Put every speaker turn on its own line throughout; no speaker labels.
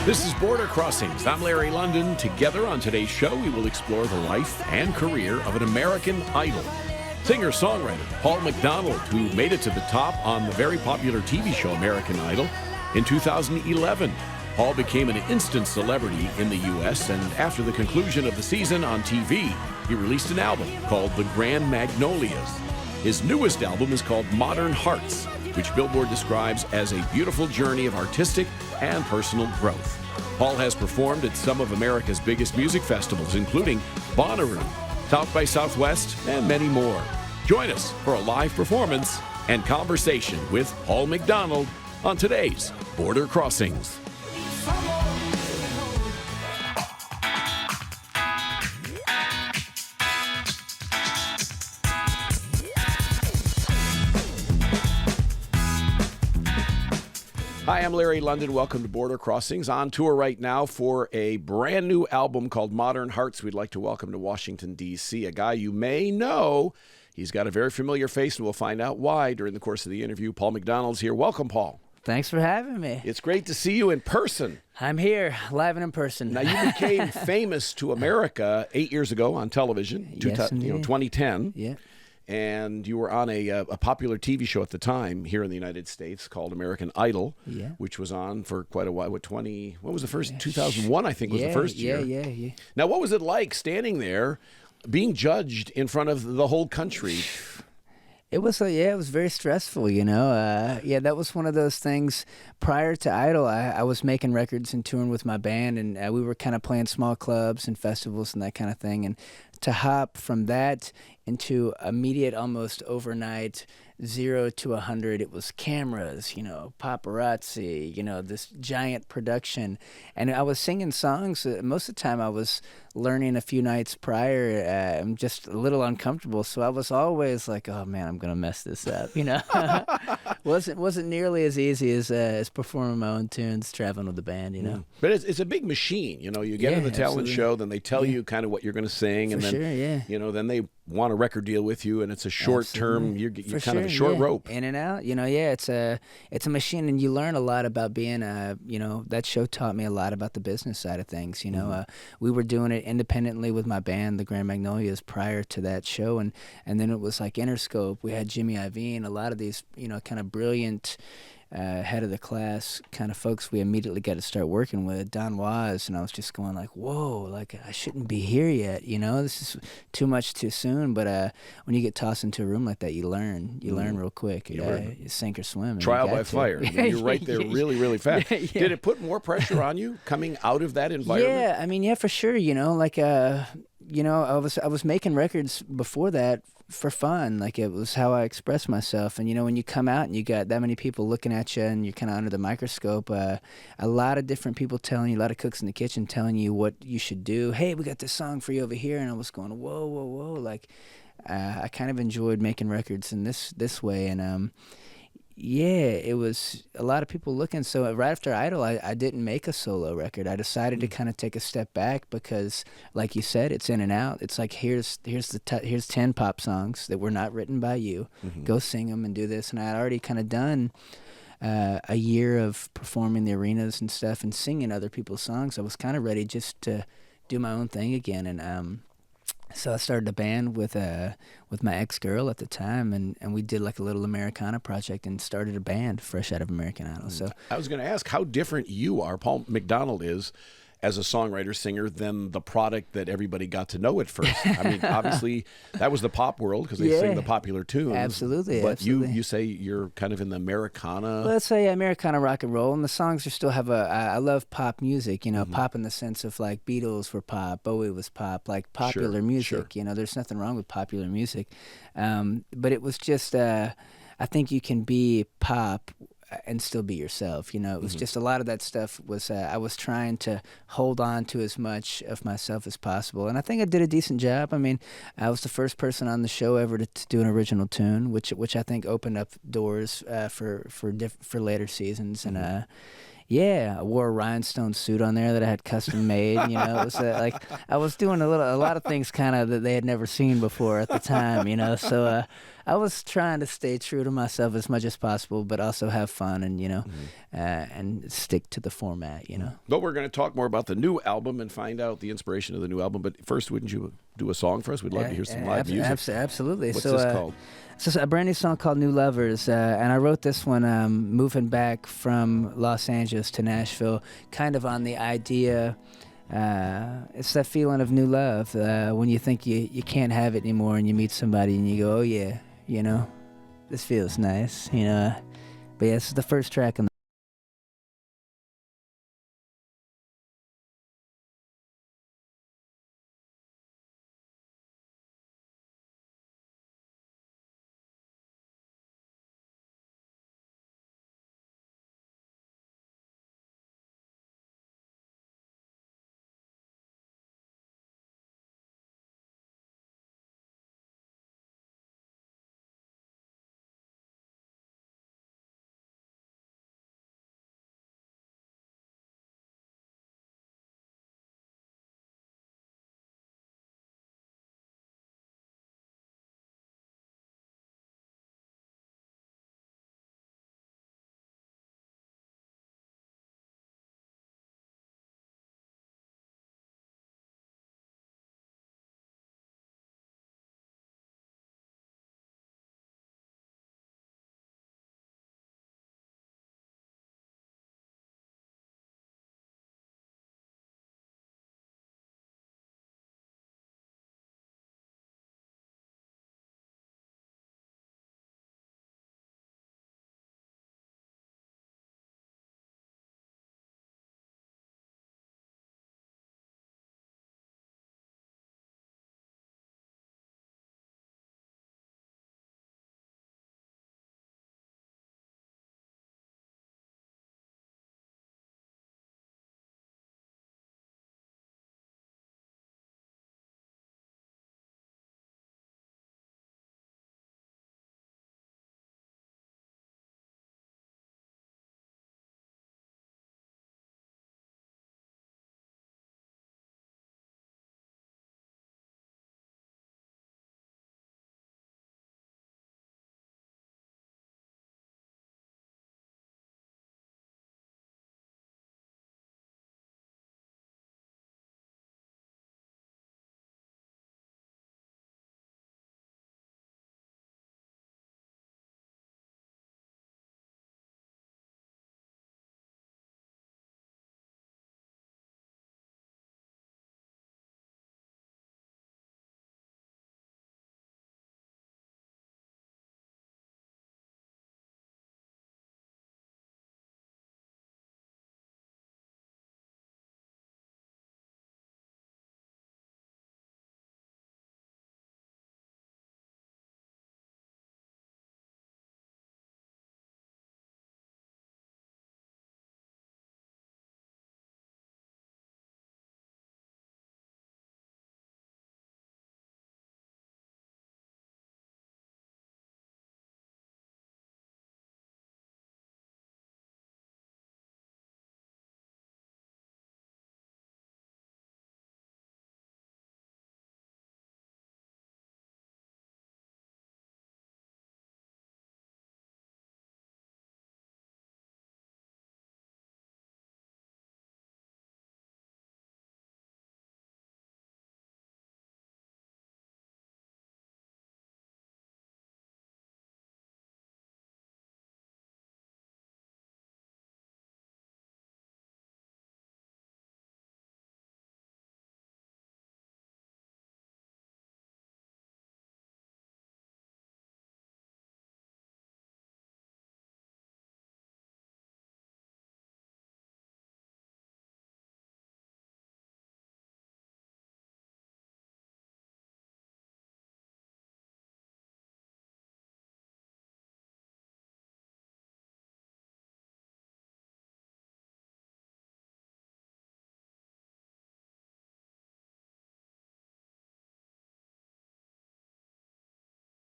This is Border Crossings. I'm Larry London. Together on today's show, we will explore the life and career of an American Idol. Singer-songwriter Paul McDonald, who made it to the top on the very popular TV show American Idol in 2011. Paul became an instant celebrity in the U.S., and after the conclusion of the season on TV, he released an album called The Grand Magnolias. His newest album is called Modern Hearts, which Billboard describes as a beautiful journey of artistic and personal growth. Paul has performed at some of America's biggest music festivals, including Bonnaroo, South by Southwest, and many more. Join us for a live performance and conversation with Paul McDonald on today's Border Crossings. Hi, I'm Larry London. Welcome to Border Crossings. On tour right now for a brand new album called Modern Hearts. We'd like to welcome to Washington, D.C., a guy you may know. He's got a very familiar face, and we'll find out why during the course of the interview. Paul McDonald's here. Welcome, Paul.
Thanks for having me.
It's great to see you in person.
I'm here, live and in person.
Now, you became famous to America 8 years ago on television,
Yes,
2010.
Yeah.
And you were on a popular TV show at the time here in the United States called American Idol, which was on for quite a while. What was the first? 2001, I think, was the first year.
Yeah.
Now, what was it like standing there, being judged in front of the whole country?
It was it was very stressful, you know. That was one of those things. Prior to Idol, I was making records and touring with my band, and we were kind of playing small clubs and festivals and that kind of thing. And to hop from that into immediate, almost overnight, 0 to 100, it was cameras, paparazzi, this giant production. And I was singing songs. Most of the time I was learning a few nights prior. I'm just a little uncomfortable. So I was always like, oh man, I'm going to mess this up, wasn't nearly as easy as performing my own tunes, traveling with the band,
But it's a big machine, You get in the talent
absolutely.
show, then they tell you kind of what you're going to sing, and then then they want a record deal with you, and it's a short term. You're kind of a short rope.
In and out. It's a machine, and you learn a lot about being. That show taught me a lot about the business side of things. We were doing it independently with my band, the Grand Magnolias, prior to that show, and then it was like Interscope. We had Jimmy Iovine, a lot of these kind of brilliant. Head of the class kind of folks we immediately got to start working with, Don Was, and I was just going like, whoa, like I shouldn't be here yet, this is too much too soon. But when you get tossed into a room like that, you learn real quick. You sink or swim.
Trial by fire. You're right there really, really fast. Did it put more pressure on you coming out of that environment?
Yeah, for sure. I was making records before that for fun. Like, it was how I expressed myself. And, when you come out and you got that many people looking at you and you're kind of under the microscope, a lot of different people telling you, a lot of cooks in the kitchen telling you what you should do. Hey, we got this song for you over here. And I was going, whoa. Like, I kind of enjoyed making records in this way. And, it was a lot of people looking. So right after Idol, I didn't make a solo record. I decided to kind of take a step back because, like you said, it's in and out. It's like, here's 10 pop songs that were not written by you. Go sing them and do this. And I had already kind of done a year of performing the arenas and stuff and singing other people's songs. I was kind of ready just to do my own thing again. And so I started a band with my ex-girl at the time, and we did like a little Americana project and started a band fresh out of American Idol. So
I was going to ask how different you are, Paul McDonald is, as a songwriter, singer, than the product that everybody got to know at first. I mean, obviously, that was the pop world because they sing the popular tunes.
Absolutely.
But you say you're kind of in the Americana.
Well, let's say Americana rock and roll, and the songs are still have I love pop music, pop in the sense of like Beatles were pop, Bowie was pop, like popular music.
Sure.
There's nothing wrong with popular music. But it was just, I think you can be pop and still be yourself. It was just a lot of that stuff was I was trying to hold on to as much of myself as possible, and I think I did a decent job. I mean, I was the first person on the show ever to do an original tune, which I think opened up doors for later seasons. And I wore a rhinestone suit on there that I had custom made. It was like I was doing a lot of things kind of that they had never seen before at the time. So I was trying to stay true to myself as much as possible, but also have fun and, and stick to the format,
But we're going to talk more about the new album and find out the inspiration of the new album. But first, wouldn't you do a song for us? We'd love to hear some live music.
Absolutely.
What's this called?
It's a brand new song called New Lovers, and I wrote this one moving back from Los Angeles to Nashville, kind of on the idea, it's that feeling of new love, when you think you can't have it anymore and you meet somebody and you go, oh yeah, this feels nice, But yeah, this is the first track on the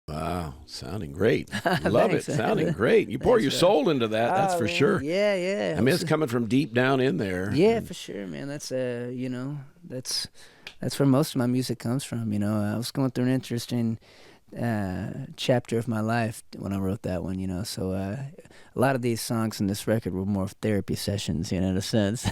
Wow, sounding great. Love it.
Thanks.
Sounding great. You pour your soul into that, that's for
man.
sure.
Yeah.
I mean, it's coming from deep down in there.
Yeah, for sure, man. That's that's where most of my music comes from. I was going through an interesting chapter of my life when I wrote that one, So a lot of these songs in this record were more therapy sessions, in a sense.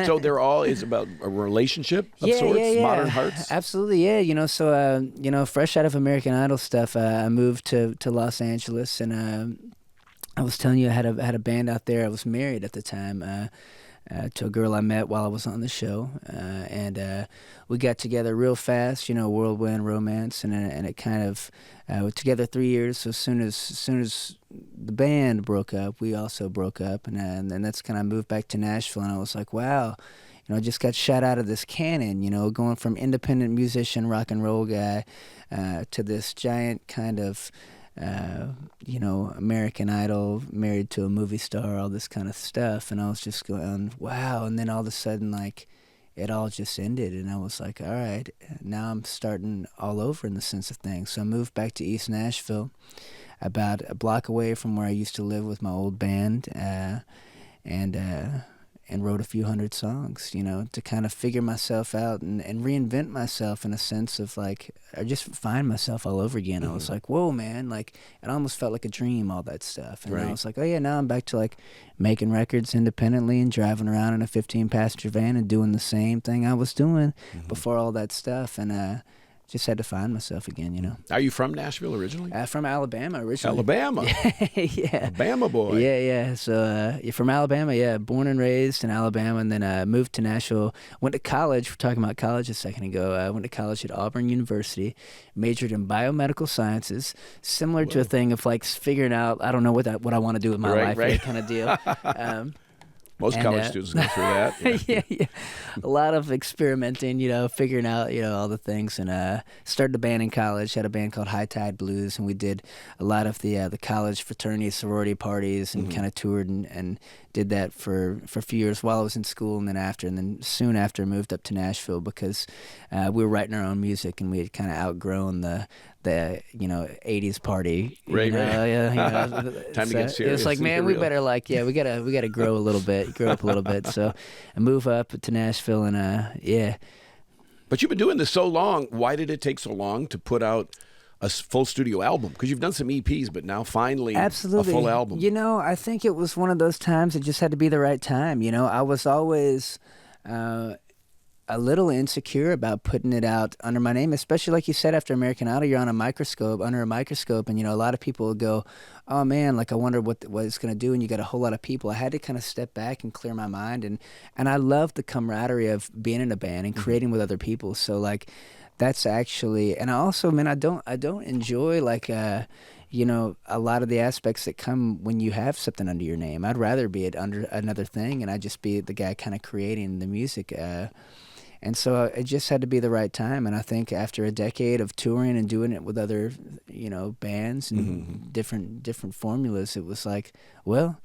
So they're all is about a relationship of sorts,
yeah.
Modern Hearts.
Absolutely, yeah. So fresh out of American Idol stuff, I moved to Los Angeles, and I was telling you I had a band out there. I was married at the time. To a girl I met while I was on the show, and we got together real fast, whirlwind romance, and it kind of we're together 3 years. So as soon as the band broke up, we also broke up, and then that's kind of moved back to Nashville, and I was like, wow, I just got shot out of this cannon, going from independent musician, rock and roll guy, to this giant kind of American Idol, married to a movie star, all this kind of stuff. And I was just going, wow. And then all of a sudden, like, it all just ended. And I was like, all right, now I'm starting all over in the sense of things. So I moved back to East Nashville, about a block away from where I used to live with my old band, and wrote a few hundred songs, to kind of figure myself out and reinvent myself in a sense of like, I just find myself all over again. I was like, whoa, man, like it almost felt like a dream, all that stuff. And I was like, oh yeah, now I'm back to like making records independently and driving around in a 15-passenger van and doing the same thing I was doing before all that stuff. And just had to find myself again,
Are you from Nashville originally?
From Alabama originally.
Alabama?
Yeah.
Alabama boy.
Yeah. So you're from Alabama, yeah. Born and raised in Alabama, and then moved to Nashville. Went to college. We're talking about college a second ago. I went to college at Auburn University, majored in biomedical sciences, similar to a thing of like figuring out, I don't know what I want to do with my life, that kind of deal.
Most college students go through that.
Yeah. A lot of experimenting, figuring out, all the things. And started a band in college, had a band called High Tide Blues, and we did a lot of the college fraternity, sorority parties, and kind of toured and did that for a few years while I was in school, and then after. And then soon after moved up to Nashville because we were writing our own music, and we had kind of outgrown the 80s party.
Right. Time to get serious.
It was like, man, we better we gotta grow a little bit, grow up a little bit. So I move up to Nashville, and yeah.
But you've been doing this so long. Why did it take so long to put out a full studio album? Because you've done some EPs, but now finally
Absolutely.
a full album.
I think it was one of those times. It just had to be the right time. I was always a little insecure about putting it out under my name, especially like you said, after American Idol, you're on a microscope, under a microscope, and a lot of people would go, oh man, like I wonder what it's going to do, and you got a whole lot of people. I had to kind of step back and clear my mind, and I love the camaraderie of being in a band and creating with other people. So like that's actually, and I also, man, I don't enjoy like a lot of the aspects that come when you have something under your name. I'd rather be it under another thing, and I just be the guy kind of creating the music. And so it just had to be the right time. And I think after a decade of touring and doing it with other, bands and different formulas, it was like, well,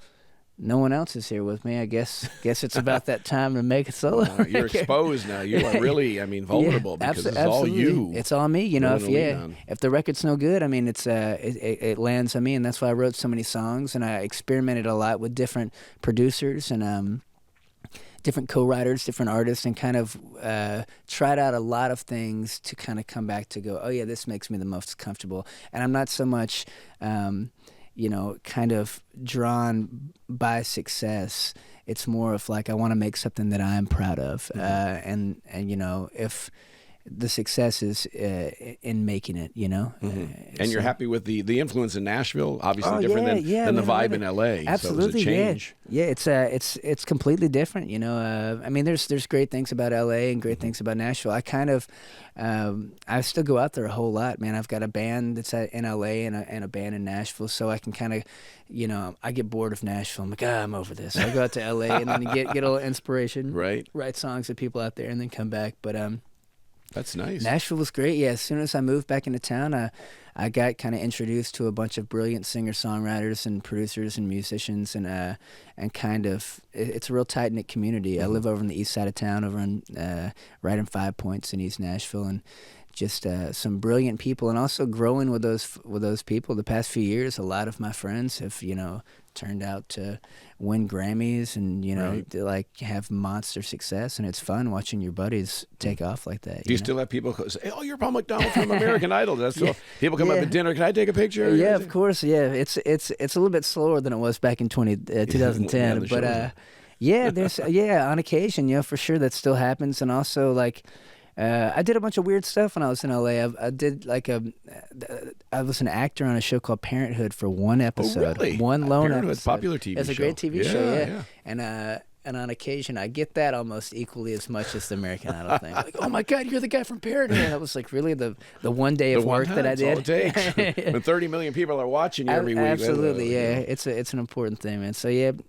no one else is here with me. I guess it's about that time to make a solo.
You're exposed now. You are really, vulnerable because it's all you.
It's all me. If the record's no good, it lands on me, and that's why I wrote so many songs, and I experimented a lot with different producers and different co-writers, different artists, and kind of tried out a lot of things to kind of come back to go, oh yeah, this makes me the most comfortable. And I'm not so much, kind of drawn by success. It's more of like, I want to make something that I'm proud of. And if the success is in making it,
And you're happy with the influence in Nashville, obviously different than the vibe in LA.
Absolutely,
so it was a change.
Yeah, it's completely different. There's great things about LA and great things about Nashville. I kind of I still go out there a whole lot, man. I've got a band that's in LA and a band in Nashville, so I can kind of, I get bored of Nashville. I'm like, I'm over this. I go out to LA and then get a little inspiration,
right?
Write songs with people out there, and then come back. But
that's nice.
Nashville was great. Yeah, as soon as I moved back into town, I got kind of introduced to a bunch of brilliant singer-songwriters and producers and musicians, and kind of it's a real tight-knit community. I live over on the east side of town, over in right in 5 Points in East Nashville, and just some brilliant people, and also growing with those people. The past few years, a lot of my friends have, turned out to win Grammys and, to, like, have monster success, and it's fun watching your buddies take off like that.
Do you still have people who say, "Oh, you're Paul McDonald from American Idol"? That's cool. People come up at dinner. Can I take a picture?
Yeah, of course. Yeah, it's a little bit slower than it was back in 2010, but there's on occasion, for sure that still happens, and also like. I did a bunch of weird stuff when I was in LA. I did I was an actor on a show called Parenthood for one episode.
Oh, really?
One lone
Parenthood's
episode.
Popular TV show.
It's a great TV show,
yeah.
And on occasion, I get that almost equally as much as the American Idol thing. Like, oh my God, you're the guy from Parenthood. That was like really the one day of work that I did.
All it takes. When 30 million people are watching you every week.
Absolutely, It's an important thing, man. So it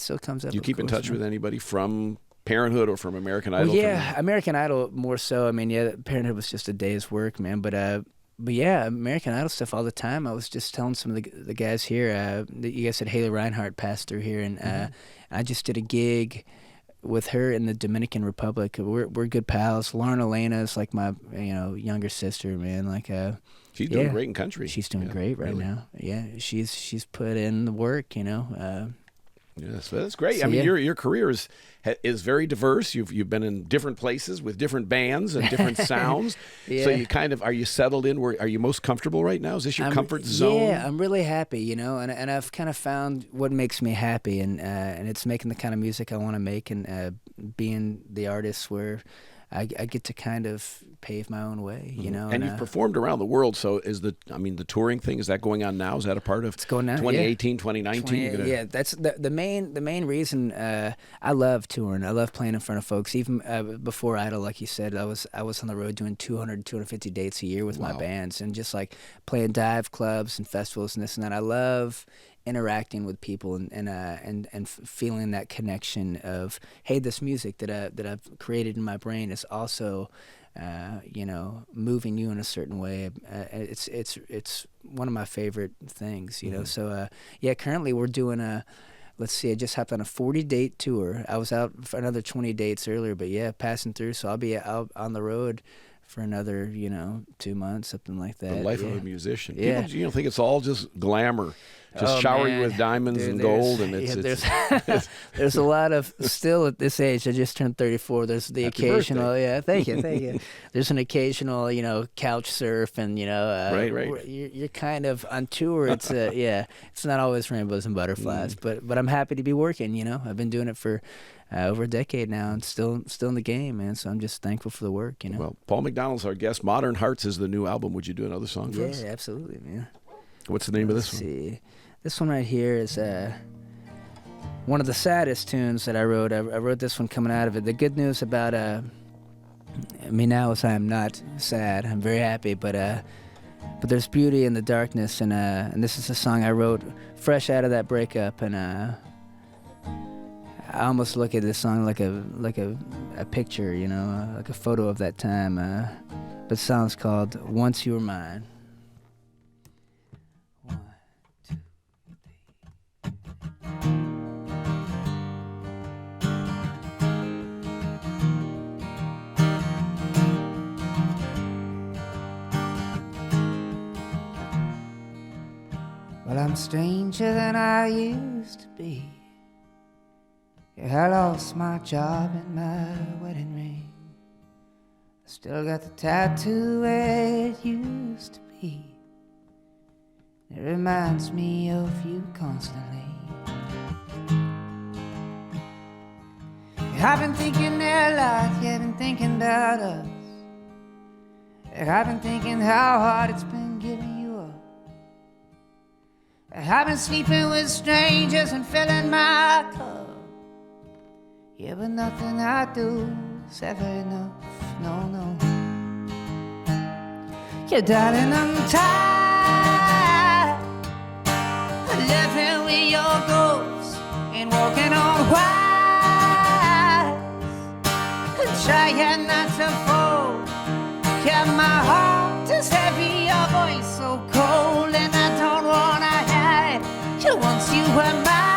still comes up.
Do you keep in touch with anybody from Parenthood or from American Idol?
Well, yeah, American Idol more so. I mean, Parenthood was just a day's work, man. But yeah, American Idol stuff all the time. I was just telling some of the guys here that you guys said Haley Reinhart passed through here, and I just did a gig with her in the Dominican Republic. We're good pals. Lauren Elena is like my younger sister, man. Like
she's doing great in country.
She's doing great right now. Yeah, she's put in the work,
Yes, that's great. I mean, your career is very diverse. You've been in different places with different bands and different sounds. So you are you settled in? Are you most comfortable right now? Is this your comfort zone?
Yeah, I'm really happy, and I've kind of found what makes me happy, and it's making the kind of music I want to make, and being the artist where I get to kind of pave my own way,
And you've performed around the world, so the touring thing, is that going on now? Is that a part of
it's going on,
2018, 2019?
Yeah, that's the main reason I love touring. I love playing in front of folks. Even before Idol, like you said, I was on the road doing 200, 250 dates a year with my bands, and just like playing dive clubs and festivals and this and that. I love interacting with people and feeling that connection of, hey, this music that I've created in my brain is also moving you in a certain way. It's one of my favorite things, So currently we're doing let's see, I just hopped on a 40-date tour. I was out for another 20 dates earlier, but passing through. So I'll be out on the road for another 2 months, something like that.
The life of a musician.
Yeah.
People, think it's all just glamour. Just shower you with diamonds and gold, and
there's a lot of, still at this age, I just turned 34. There's the
Happy
occasional,
birthday.
Thank you. There's an occasional, couch surf, and
right.
You're kind of on tour. It's it's not always rainbows and butterflies, but I'm happy to be working. I've been doing it for over a decade now, and still in the game, man. So I'm just thankful for the work.
Well, Paul McDonald's our guest. Modern Hearts is the new album. Would you do another song for us?
Yeah, absolutely, man.
What's the name of this
Let's
one?
see. This one right here is one of the saddest tunes that I wrote. I wrote this one coming out of it. The good news about me now is I'm not sad. I'm very happy, but there's beauty in the darkness, and this is a song I wrote fresh out of that breakup, and I almost look at this song like a picture, like a photo of that time. But the song's called "Once You Were Mine." Well, I'm stranger than I used to be. Yeah, I lost my job and my wedding ring. I still got the tattoo where it used to be. It reminds me of you constantly. Yeah, I've been thinking there a lot. Yeah, I've been thinking about us. Yeah, I've been thinking how hard it's been giving you up. I've been sleeping with strangers and filling my cup. Yeah, but nothing I do is ever enough, no. Yeah, darling, I'm tired of living with your ghosts and walking on wires and trying not to fall. Yeah, my heart is heavy, your voice so cold, and I don't wanna hide you once you were mine,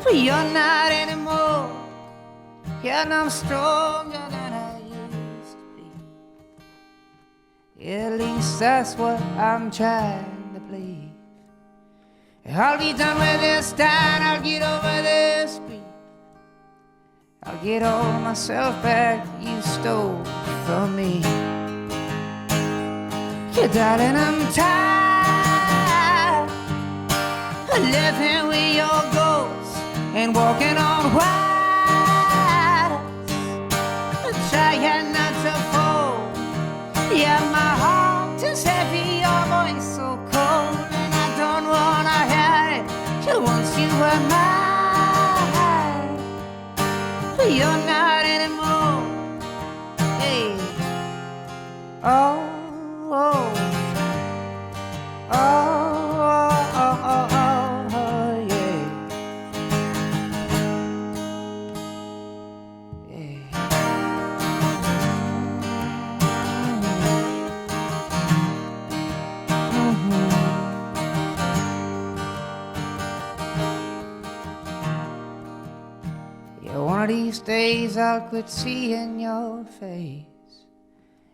but you're not anymore. Yeah, and I'm stronger than I At least that's what I'm trying to believe. I'll be done with this time, I'll get over this grief. I'll get all myself back you stole from me. Yeah, darling, I'm tired of living with your ghosts and walking on wires, trying not to fall. Yeah, my heart is heavy, your voice so cold, and I don't wanna hear it till once you were mine, but you're not anymore. Hey, oh, oh, oh, oh, oh, oh, oh, yeah, yeah. Yeah, one of these days I'll quit seeing your face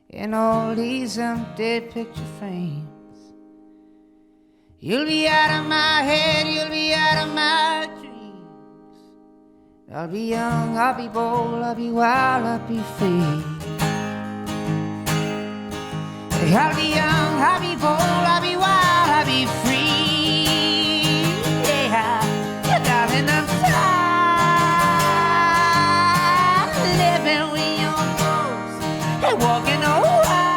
in all these empty picture frames. You'll be out of my head, you'll be out of my dreams. I'll be young, I'll be bold, I'll be wild, I'll be free. I'll be young, I'll be bold, I'll be wild, I'll be free. Yeah, yeah, darling, I'm tired of living with your ghosts and walking on wires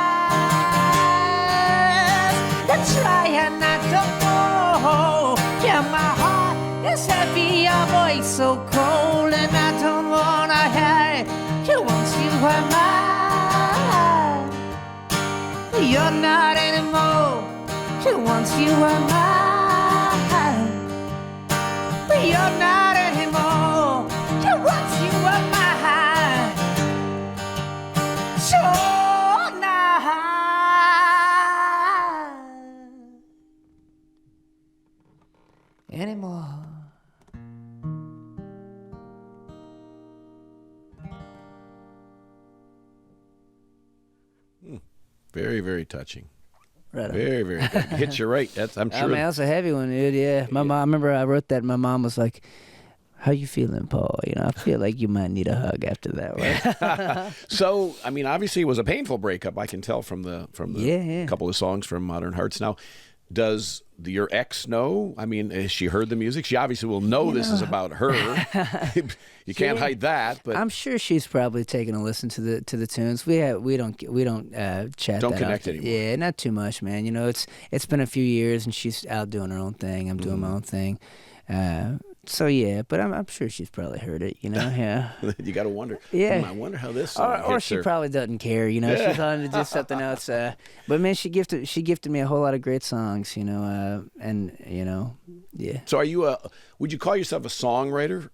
and trying not to fall. Yeah, my heart is heavy, your voice so cold, and I don't wanna hear it. You once you were mine. You're not anymore. You once you were mine. You're not anymore. You once you were mine. You're not anymore.
Very, very touching.
Right on.
Very, very good. Hits you right. I'm
I
sure.
mean, that's a heavy one, dude. Yeah. My mom, I remember I wrote that, and my mom was like, "How you feeling, Paul? You know, I feel like you might need a hug after that one."
So, I mean, obviously, it was a painful breakup. I can tell from the
Yeah.
couple of songs from Modern Hearts. Now, does your ex know? I mean, has she heard the music? She obviously will know this is about her. You can't hide that. But
I'm sure she's probably taken a listen to the tunes. We don't chat.
Don't
that
connect
often.
anymore.
Yeah, not too much, man. You know, it's been a few years, and she's out doing her own thing. I'm doing my own thing. So yeah, but I'm sure she's probably heard it. You know, yeah.
you got to wonder.
Yeah.
I wonder how this song
Or
hits
she
her.
probably doesn't care, you know. She's on to do something else. But man, she gifted me a whole lot of great songs, you know. And you know, yeah.
So, are you would you call yourself a songwriter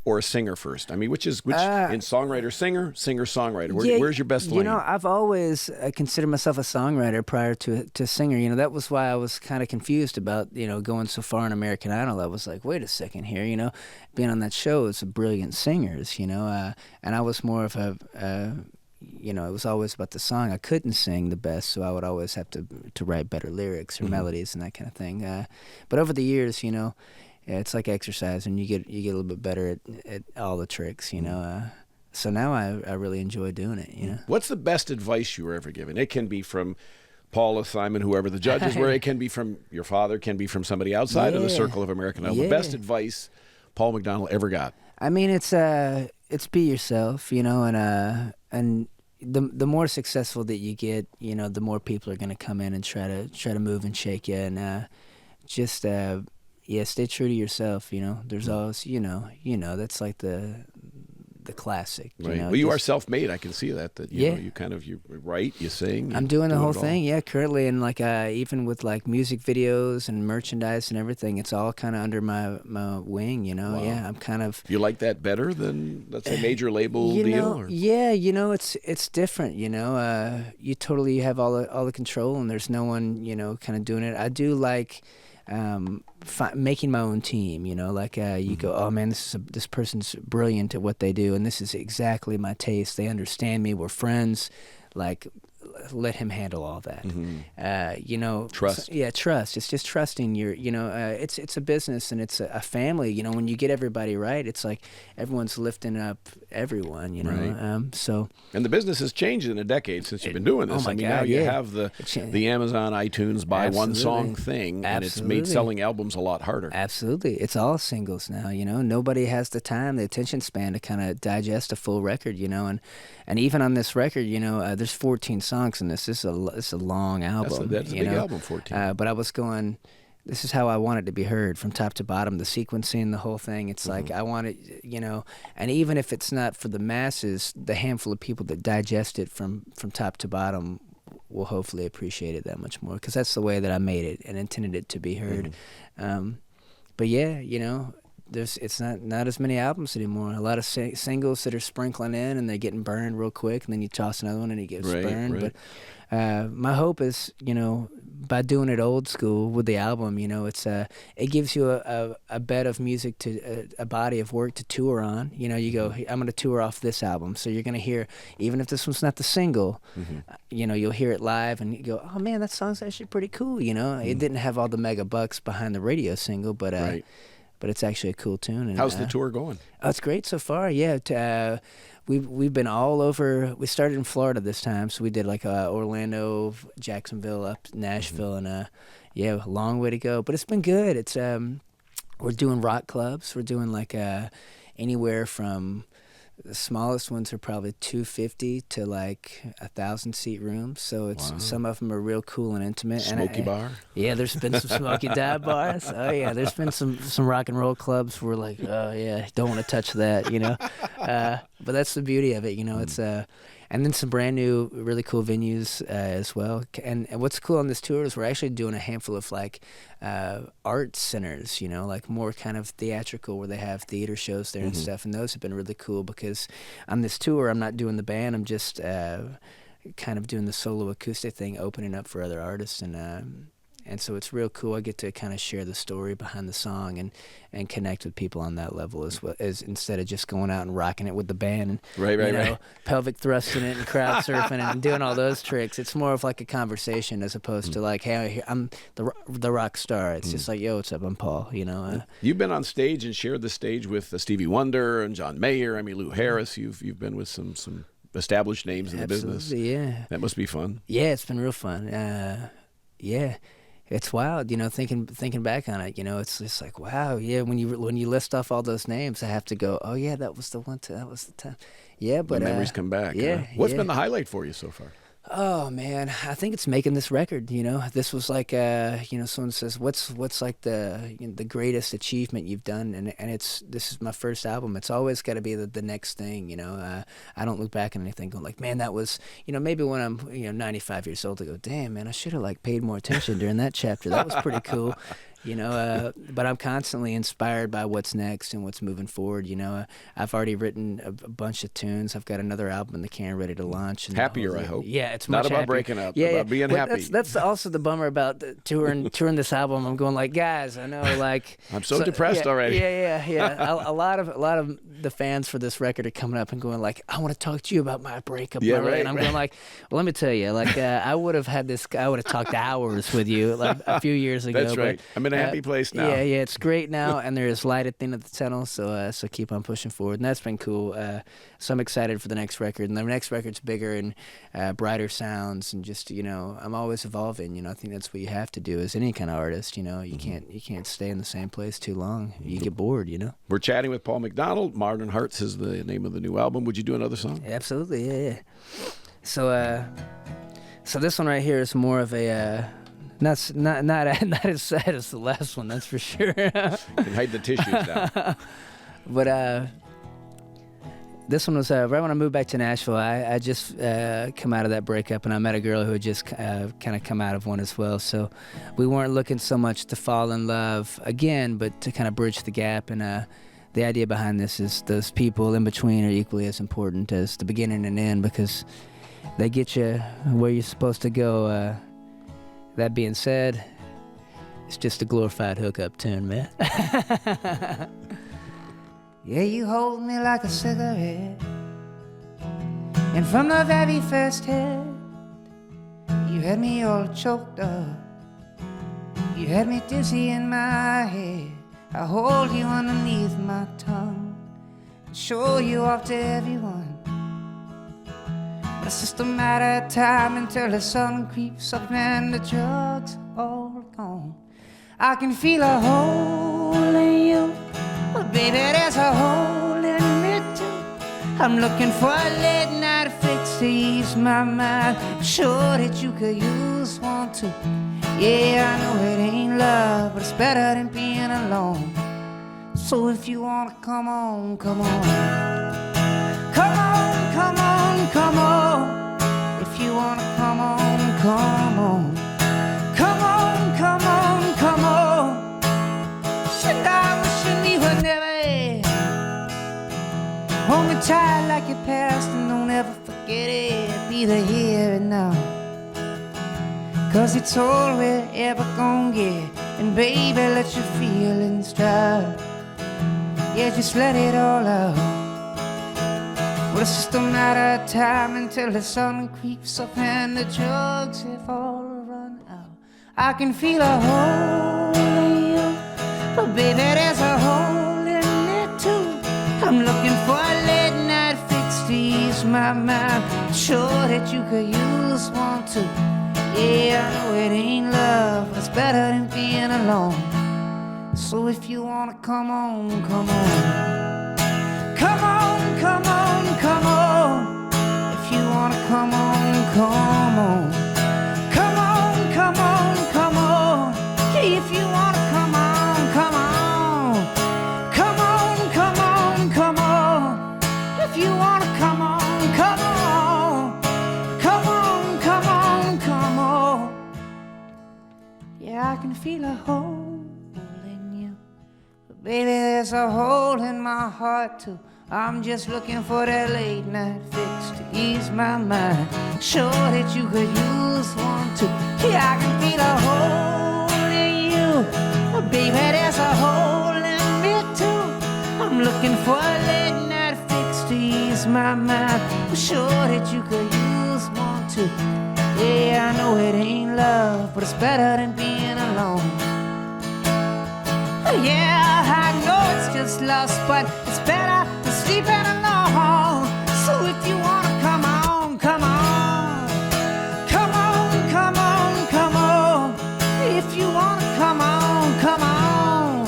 or a singer first? I mean, which in songwriter, singer, songwriter? Where's your best lane?
You know, I've always considered myself a songwriter prior to singer. You know, that was why I was kind of confused about, you know, going so far in American Idol. I was like, wait a second here, you know, being on that show, it's a brilliant singers, you know, and I was more of a, you know, it was always about the song. I couldn't sing the best, so I would always have to write better lyrics or melodies and that kind of thing. But over the years, you know, yeah, it's like exercise, and you get a little bit better at all the tricks, you know. So now I really enjoy doing it, you know.
What's the best advice you were ever given? It can be from Paul or Simon, whoever the judges were. It can be from your father, can be can be from somebody outside of the circle of American Idol. The best advice Paul McDonald ever got?
I mean, it's be yourself, you know, and the more successful that you get, you know, the more people are going to come in and try to move and shake you, and just stay true to yourself. You know, there's always, you know, that's like the classic.
Right.
You know,
well, you are self-made. I can see that. You know, you write, you sing.
I'm doing the whole thing. Yeah, currently, and like even with like music videos and merchandise and everything, it's all kind of under my wing. You know. Wow. Yeah, I'm kind of.
You like that better than, let's say, major label
deal?
Know,
yeah, you know, it's different. You know, you totally have all the control, and there's no one, you know, kind of doing it. I do like. Making my own team, you know, like you go, oh man, this person's brilliant at what they do, and this is exactly my taste. They understand me. We're friends. Like let him handle all that.
Trust.
Trust. It's just trusting your, it's a business and it's a family. When you get everybody right, it's like everyone's lifting up everyone.
Right.
So.
And the business has changed in a decade since you've been doing this.
Oh my God,
now you
yeah.
have the Amazon iTunes buy one song thing, and it's made selling albums a lot harder.
Absolutely, it's all singles now. Nobody has the time, the attention span to kind of digest a full record. And even on this record, there's 14 songs in this. This is a long album.
That's a big album, 14.
But I was going, this is how I want it to be heard from top to bottom, the sequencing, the whole thing. It's like I want it, and even if it's not for the masses, the handful of people that digest it from top to bottom will hopefully appreciate it that much more, because that's the way that I made it and intended it to be heard. But yeah, it's not as many albums anymore. A lot of singles that are sprinkling in and they're getting burned real quick, and then you toss another one and it gets burned.
Right.
But my hope is, by doing it old school with the album, it gives you a bed of music, to a body of work to tour on. You go, hey, I'm going to tour off this album, so you're going to hear, even if this one's not the single, you'll hear it live and you go, oh man, that song's actually pretty cool. It didn't have all the mega bucks behind the radio single, but but it's actually a cool tune. And,
how's the tour going?
Oh, it's great so far. Yeah, we've been all over. We started in Florida this time, so we did like Orlando, Jacksonville, up Nashville, and a long way to go. But it's been good. It's we're doing rock clubs. We're doing like anywhere from, the smallest ones are probably 250 to like 1,000-seat rooms. So it's some of them are real cool and intimate.
Smoky bar?
Yeah, there's been some smoky dive bars. Oh yeah, there's been some rock and roll clubs where like, oh yeah, don't want to touch that, But that's the beauty of it, It's and then some brand new, really cool venues as well. And what's cool on this tour is we're actually doing a handful of like art centers, like more kind of theatrical, where they have theater shows there and stuff. And those have been really cool, because on this tour, I'm not doing the band. I'm just kind of doing the solo acoustic thing, opening up for other artists. And so it's real cool. I get to kind of share the story behind the song and connect with people on that level, as well, as instead of just going out and rocking it with the band and
right.
pelvic thrusting it and crowd surfing and doing all those tricks. It's more of like a conversation, as opposed to like, hey, I'm the rock star. It's just like, yo, what's up? I'm Paul.
You've been on stage and shared the stage with Stevie Wonder and John Mayer, Lou Harris. You've been with some established names in the business.
Yeah,
that must be fun.
Yeah, it's been real fun. Yeah. It's wild, thinking back on it, it's just like, wow, yeah, when you list off all those names, I have to go, oh yeah, that was the one, that was the time. Yeah, but
the memories come back.
Yeah.
Huh? What's been the highlight for you so far?
Oh man, I think it's making this record. This was like, someone says, what's like the greatest achievement you've done, and this is my first album. It's always got to be the next thing. I don't look back on anything going like, man, that was, maybe when I'm 95 years old, I go, damn man, I should have like paid more attention during that chapter. That was pretty cool. But I'm constantly inspired by what's next and what's moving forward. I've already written a bunch of tunes. I've got another album in the can ready to launch. And
happier, I hope.
Yeah, it's
not
much
about
happier.
breaking up, about being happy.
That's also the bummer about touring this album. I'm going like, guys, I know, like
I'm so depressed already.
Yeah. A lot of the fans for this record are coming up and going like, I want to talk to you about my breakup. And I'm going like, well, let me tell you, like I would have talked hours with you like a few years ago.
That's right. I'm in a happy place now.
Yeah, it's great now, and there's light at the end of the tunnel. So keep on pushing forward, and that's been cool. So I'm excited for the next record, and the next record's bigger and brighter sounds, and just I'm always evolving. I think that's what you have to do as any kind of artist. You can't stay in the same place too long. You get bored.
We're chatting with Paul McDonald. Modern Hearts is the name of the new album. Would you do another song?
Absolutely, yeah. So this one right here is more of a. Not as sad as the last one, that's for sure.
You can hide the tissues down.
But this one was right when I moved back to Nashville. I just come out of that breakup, and I met a girl who had just kind of come out of one as well. So we weren't looking so much to fall in love again, but to kind of bridge the gap. And the idea behind this is those people in between are equally as important as the beginning and end, because they get you where you're supposed to go. That being said, it's just a glorified hookup tune, man. Yeah, you hold me like a cigarette, and from the very first hit, You had me all choked up. You had me dizzy in my head. I hold you underneath my tongue and show you off to everyone. But it's just a matter of time until the sun creeps up and the drugs are all gone. I can feel a hole in you, but baby, there's a hole in me too. I'm looking for a late night fix to ease my mind. I'm sure that you could use one too. Yeah, I know it ain't love, but it's better than being alone. So if you wanna come on, come on. Come on, come on, come on. If you wanna come on, come on. Come on, come on, come on. And I wish we would never hold me tight like your past and don't ever forget it. Be the here and now. 'Cause it's all we're ever gonna get. And baby, let your feelings dry. Yeah, just let it all out. Well, it's just a matter of time until the sun creeps up and the drugs have all run out. I can feel a hole in you, but baby, there's a hole in it too. I'm looking for a late night fix to ease my mind. I'm sure that you could use one too. Yeah, I know it ain't love, but it's better than being alone. So if you wanna come on, come on. Come on, come on, come on. If you wanna come on, come on. Come on, come on, come on. Hey, if you wanna come on, come on. Come on, come on, come on. If you wanna come on, come on. Come on, come on, come on. Yeah, I can feel a hole in you. But baby, there's a hole in my heart too. I'm just looking for that late night fix to ease my mind. Sure that you could use one too. Yeah, I can feel a hole in you. But baby, there's a hole in me too. I'm looking for a late night fix to ease my mind. Sure that you could use one too. Yeah, I know it ain't love, but it's better than being alone. Yeah, I know it's just lust, but it's better than sleeping alone. So if you wanna come on, come on. Come on, come on, come on. If you wanna come on, come on.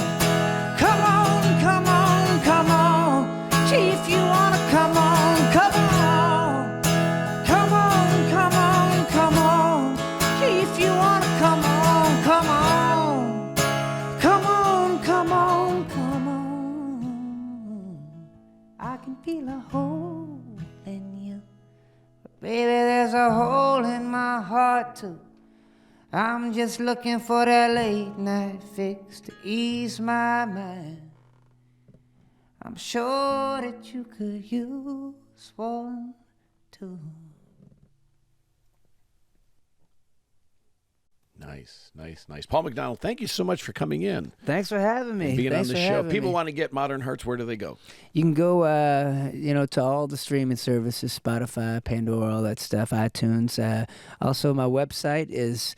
Come on, come on, come on. Gee, if you wanna come on, come on. Come on, come on, come on. Gee, if you wanna come on, come on. Come on, come on, come on. I can feel a hole in you. But baby, there's a hole in my heart too. I'm just looking for that late night fix to ease my mind. I'm sure that you could use one too.
Nice, nice, nice. Paul McDonald, thank you so much for coming in.
Thanks for having me.
And being
Thanks
on the
for
show.
having
People
me.
want to get Modern Hearts. Where do they go?
You can go, to all the streaming services, Spotify, Pandora, all that stuff, iTunes. Also, my website is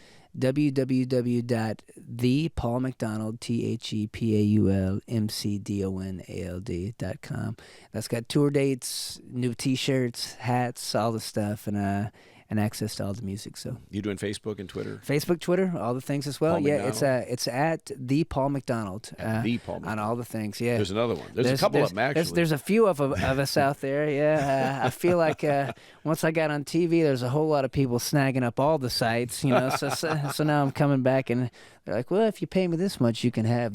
www.thepaulmcdonald.com. That's got tour dates, new T-shirts, hats, all the stuff, and access to all the music. So
You doing Facebook and Twitter?
Facebook, Twitter, all the things as well.
Paul
Yeah,
McDonald?
it's at the Paul McDonald.
At the Paul McDonald.
On all the things. Yeah.
There's another one. There's a couple of them, actually.
There's a few of us out there. Yeah, I feel like once I got on TV, there's a whole lot of people snagging up all the sites. So now I'm coming back and they're like, well, if you pay me this much, you can have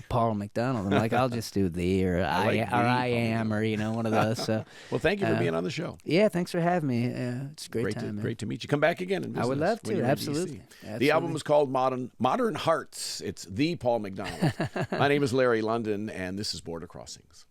Paul McDonald. I'm like, I'll just do I am one of those. So
Well, thank you for being on the show.
yeah, thanks for having me. It's a great time. Man.
Great to meet you. Come back again and visit
I would
us
love
when
to.
you're in
Absolutely.
DC. The album is called Modern Hearts. It's the Paul McDonald. My name is Larry London, and this is Border Crossings.